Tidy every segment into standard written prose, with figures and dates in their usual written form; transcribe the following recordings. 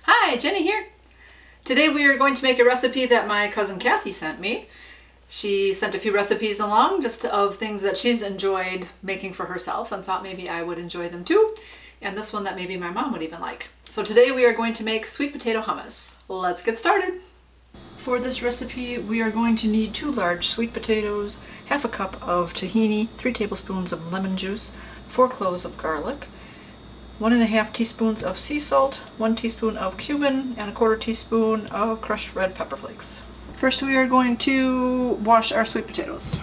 Hi, Jenny here. Today we are going to make a recipe that my cousin Kathy sent me. She sent a few recipes along just of things that she's enjoyed making for herself and thought maybe I would enjoy them too. And this one that maybe my mom would even like. So today we are going to make sweet potato hummus. Let's get started. For this recipe we are going to need 2 large sweet potatoes, half a cup of tahini, 3 tablespoons of lemon juice, 4 cloves of garlic, 1½ teaspoons of sea salt, 1 teaspoon of cumin, and 1/4 teaspoon of crushed red pepper flakes. First we are going to wash our sweet potatoes.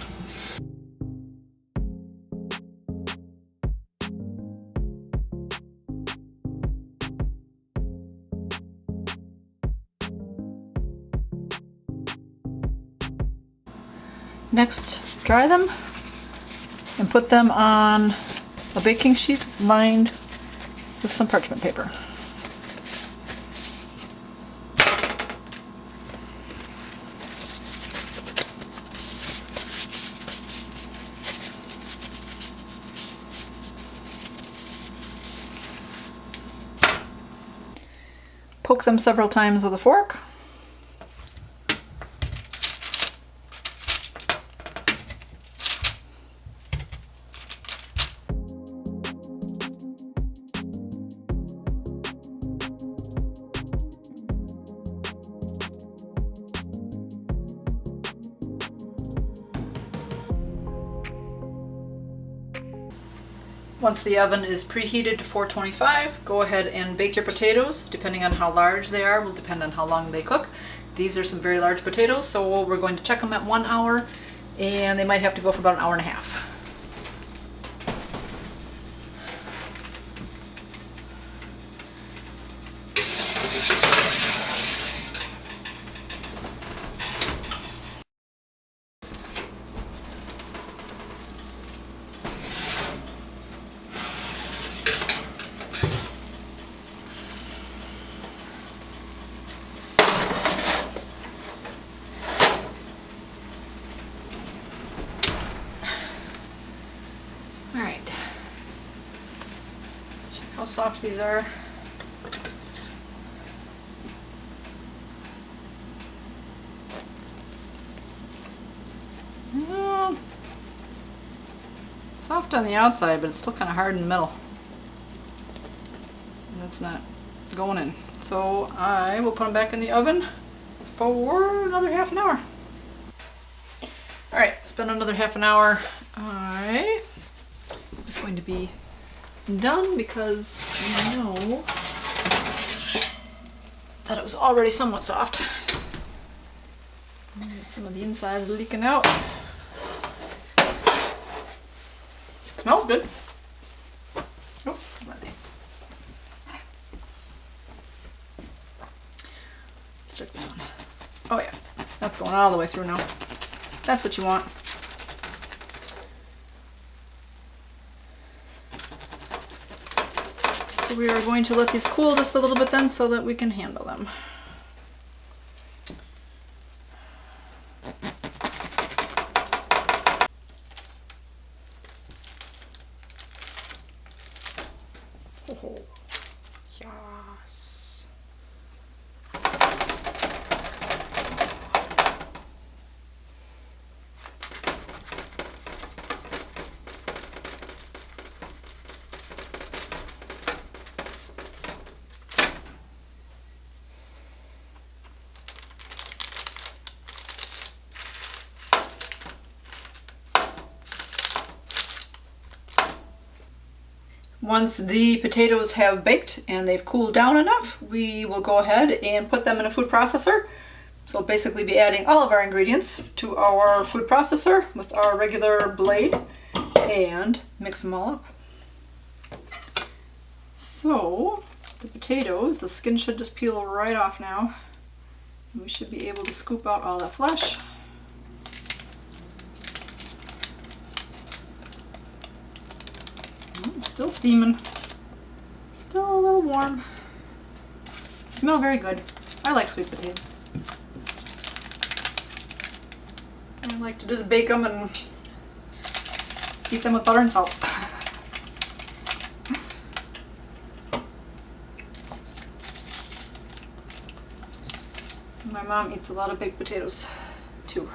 Next, dry them and put them on a baking sheet lined with some parchment paper. Poke them several times with a fork. Once the oven is preheated to 425, go ahead and bake your potatoes. Depending on how large they are, will depend on how long they cook. These are some very large potatoes, so we're going to check them at 1 hour, and they might have to go for about 1.5 hours. Alright, let's check how soft these are. Soft on the outside, but it's still kind of hard in the middle. And that's not going in. So I will put them back in the oven for another half an hour. Alright, it's been another half an hour. It's going to be done because I know that it was already somewhat soft. Some of the inside is leaking out. It smells good. Oh, let's check this one. Oh yeah, that's going all the way through now. That's what you want. So we are going to let these cool just a little bit then so that we can handle them. Oh, yes. Once the potatoes have baked and they've cooled down enough, we will go ahead and put them in a food processor. So we'll basically be adding all of our ingredients to our food processor with our regular blade and mix them all up. So the potatoes, the skin should just peel right off now. We should be able to scoop out all that flesh. Still steaming. Still a little warm. Smell very good. I like sweet potatoes. I like to just bake them and eat them with butter and salt. mom eats a lot of baked potatoes too.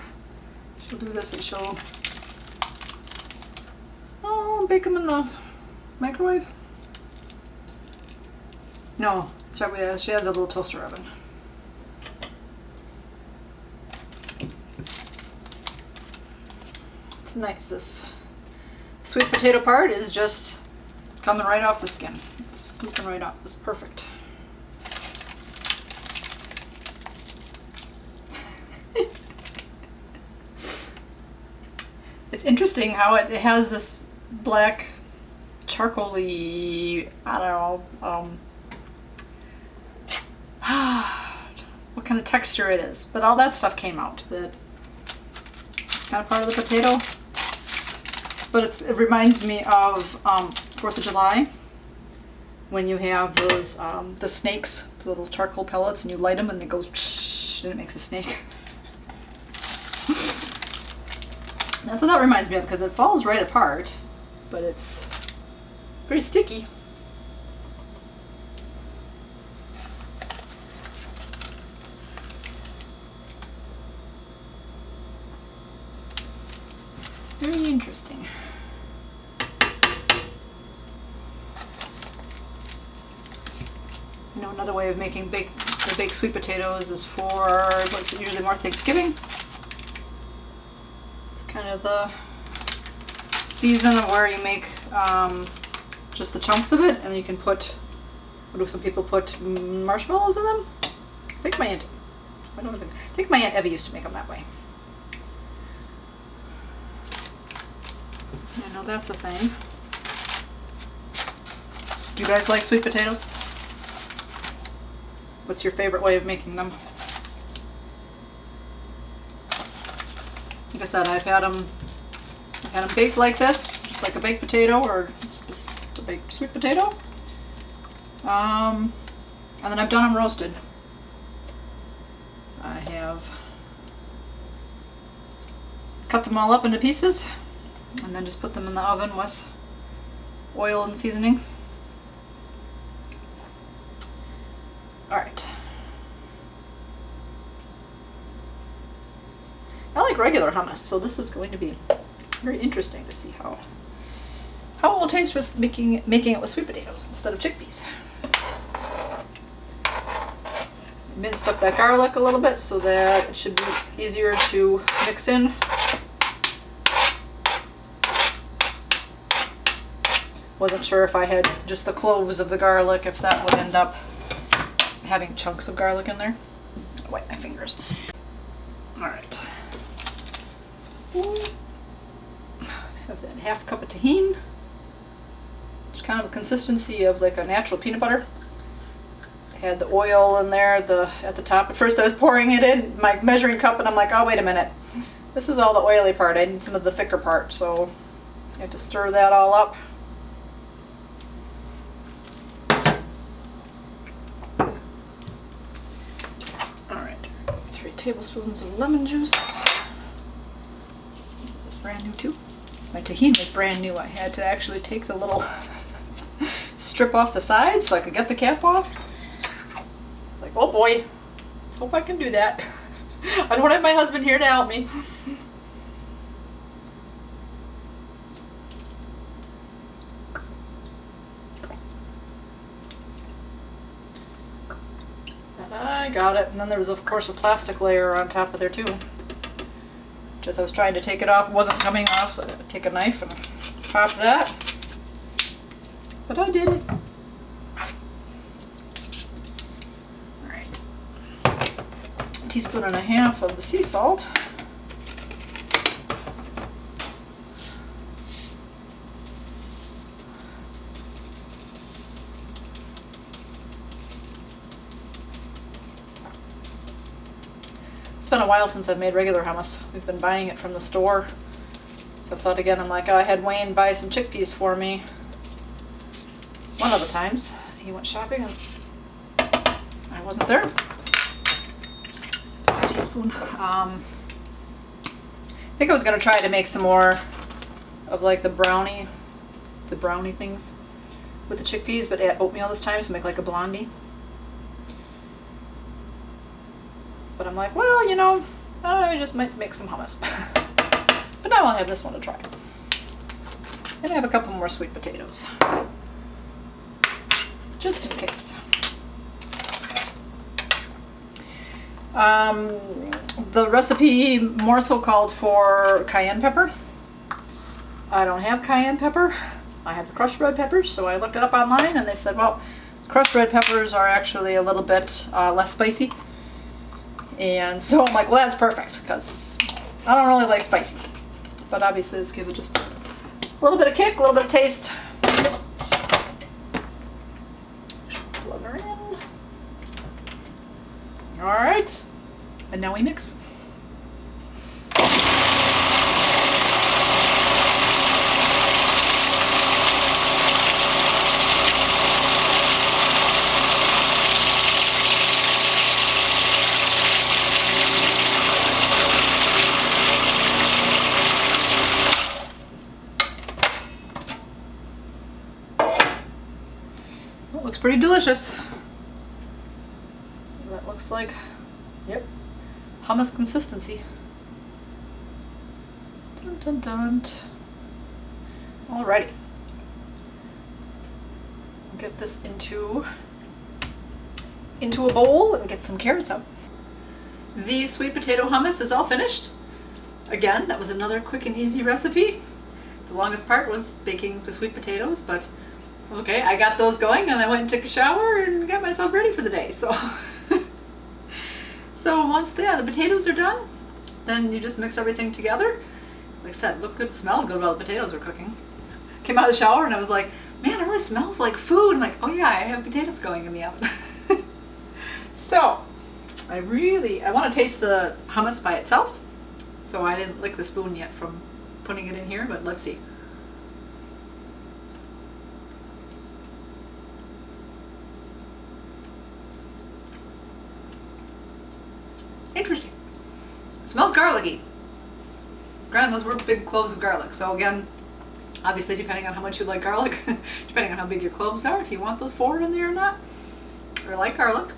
She'll do this and she'll bake them in the microwave. No, that's right, she has a little toaster oven. It's nice. This sweet potato part is just coming right off the skin. It's scooping right off. It's perfect. It's interesting how it has this black charcoaly, I don't know, what kind of texture it is. But all that stuff came out. That it's kind of part of the potato. But it reminds me of 4th of July when you have those, the snakes, the little charcoal pellets, and you light them and it goes psh, and it makes a snake. That's what that reminds me of, because it falls right apart, but it's pretty sticky. Very interesting. You know, another way of making the baked sweet potatoes is for what's usually more Thanksgiving. Kind of the season of where you make just the chunks of it, and you can put, what do some people put, marshmallows in them? I think my aunt Evie used to make them that way. I know that's a thing. Do you guys like sweet potatoes? What's your favorite way of making them? Like I said, I've had them baked like this, just like a baked potato, or just a baked sweet potato. And then I've done them roasted. I have cut them all up into pieces and then just put them in the oven with oil and seasoning. All right. I like regular hummus, so this is going to be very interesting to see how it will taste with making it with sweet potatoes instead of chickpeas. Minced up that garlic a little bit so that it should be easier to mix in. Wasn't sure if I had just the cloves of the garlic, if that would end up having chunks of garlic in there. I'll wipe my fingers. All right. Have that half cup of tahini. It's kind of a consistency of like a natural peanut butter. I had the oil in there at the top. At first I was pouring it in my measuring cup and I'm like, oh wait a minute. This is all the oily part. I need some of the thicker part, so I have to stir that all up. Alright, 3 tablespoons of lemon juice. Brand new too. My tahini is brand new. I had to actually take the little strip off the side so I could get the cap off. It's like, oh boy, let's hope I can do that. I don't have my husband here to help me. And I got it. And then there was of course a plastic layer on top of there too. As I was trying to take it off, it wasn't coming off, so I had to take a knife and pop that. But I did it. Alright. 1.5 teaspoons of the sea salt. It's been a while since I've made regular hummus. We've been buying it from the store. So I thought again, I'm like, oh, I had Wayne buy some chickpeas for me one of the times. He went shopping and I wasn't there. A teaspoon. I think I was gonna try to make some more of like the brownie things with the chickpeas, but add oatmeal this time to make like a blondie. But I'm like, well, you know, I just might make some hummus. But now I'll have this one to try. And I have a couple more sweet potatoes, just in case. The recipe more so called for cayenne pepper. I don't have cayenne pepper. I have the crushed red peppers, so I looked it up online and they said, well, crushed red peppers are actually a little bit less spicy. And so I'm like, well, that's perfect, because I don't really like spicy. But obviously, let's give it just a little bit of kick, a little bit of taste. Plug her in. All right, and now we mix. Looks pretty delicious. That looks like, yep, hummus consistency. Dun, dun, dun. Alrighty. Get this into a bowl and get some carrots out. The sweet potato hummus is all finished. Again, that was another quick and easy recipe. The longest part was baking the sweet potatoes, but okay, I got those going and I went and took a shower and got myself ready for the day. So, so once the potatoes are done, then you just mix everything together. Like I said, looked good, smelled good while the potatoes were cooking. Came out of the shower and I was like, man, it really smells like food. I'm like, oh yeah, I have potatoes going in the oven. So, I want to taste the hummus by itself. So I didn't lick the spoon yet from putting it in here, but let's see. Interesting. It smells garlicky. Granted, those were big cloves of garlic. So again, obviously depending on how much you like garlic, depending on how big your cloves are, if you want those 4 in there or not, or like garlic.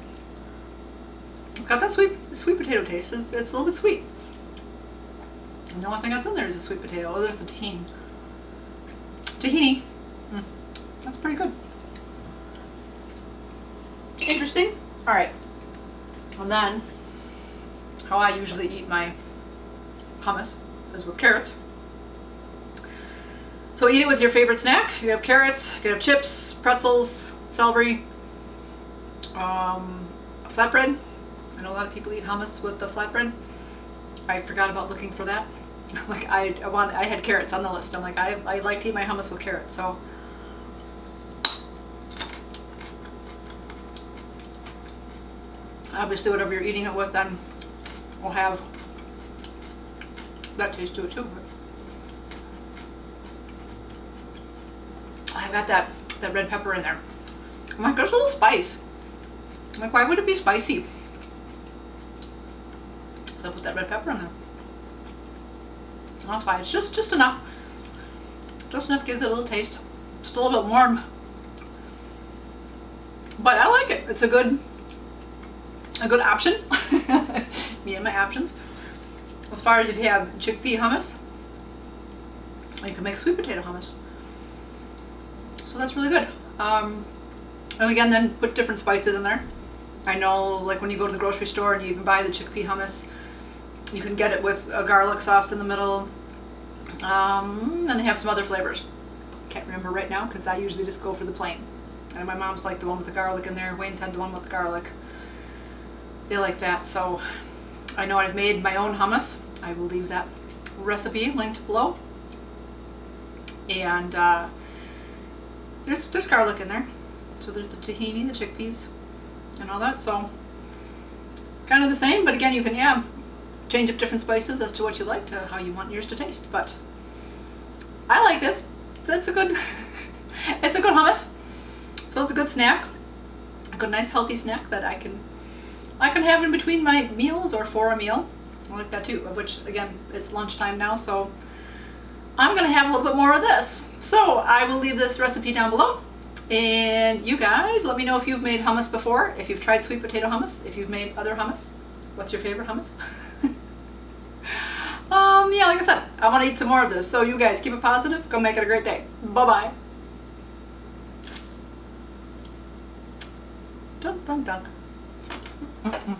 It's got that sweet potato taste. It's a little bit sweet. And the only thing that's in there is the sweet potato. Oh, there's the tahini. Tahini. That's pretty good. Interesting. All right. And then, how I usually eat my hummus is with carrots. So eat it with your favorite snack. You have carrots, you can have chips, pretzels, celery, flatbread. I know a lot of people eat hummus with the flatbread. I forgot about looking for that. Like I had carrots on the list. I'm like, I like to eat my hummus with carrots, so. Obviously whatever you're eating it with then will have that taste to it too. I've got that red pepper in there. I'm like, there's a little spice. I'm like, why would it be spicy? So I put that red pepper in there. That's fine. It's just enough. Just enough gives it a little taste. Just a little bit warm. But I like it. It's a good option. Me and my options. As far as if you have chickpea hummus, you can make sweet potato hummus. So that's really good. And again, then put different spices in there. I know, like when you go to the grocery store and you even buy the chickpea hummus, you can get it with a garlic sauce in the middle. And they have some other flavors. Can't remember right now because I usually just go for the plain. And my mom's like the one with the garlic in there. Wayne's had the one with the garlic. They like that. So I know I've made my own hummus. I will leave that recipe linked below. And there's garlic in there. So there's the tahini, the chickpeas, and all that. So kind of the same, but again, you can change up different spices as to what you like, to how you want yours to taste. But I like this. It's a good hummus. So it's a good snack, a good nice healthy snack that I can have in between my meals or for a meal. I like that too, which again, it's lunchtime now, so I'm gonna have a little bit more of this. So I will leave this recipe down below. And you guys, let me know if you've made hummus before, if you've tried sweet potato hummus, if you've made other hummus, What's your favorite hummus? Yeah, like I said, I want to eat some more of this. So you guys keep it positive. Go make it a great day. Bye-bye. Dun, dun, dun.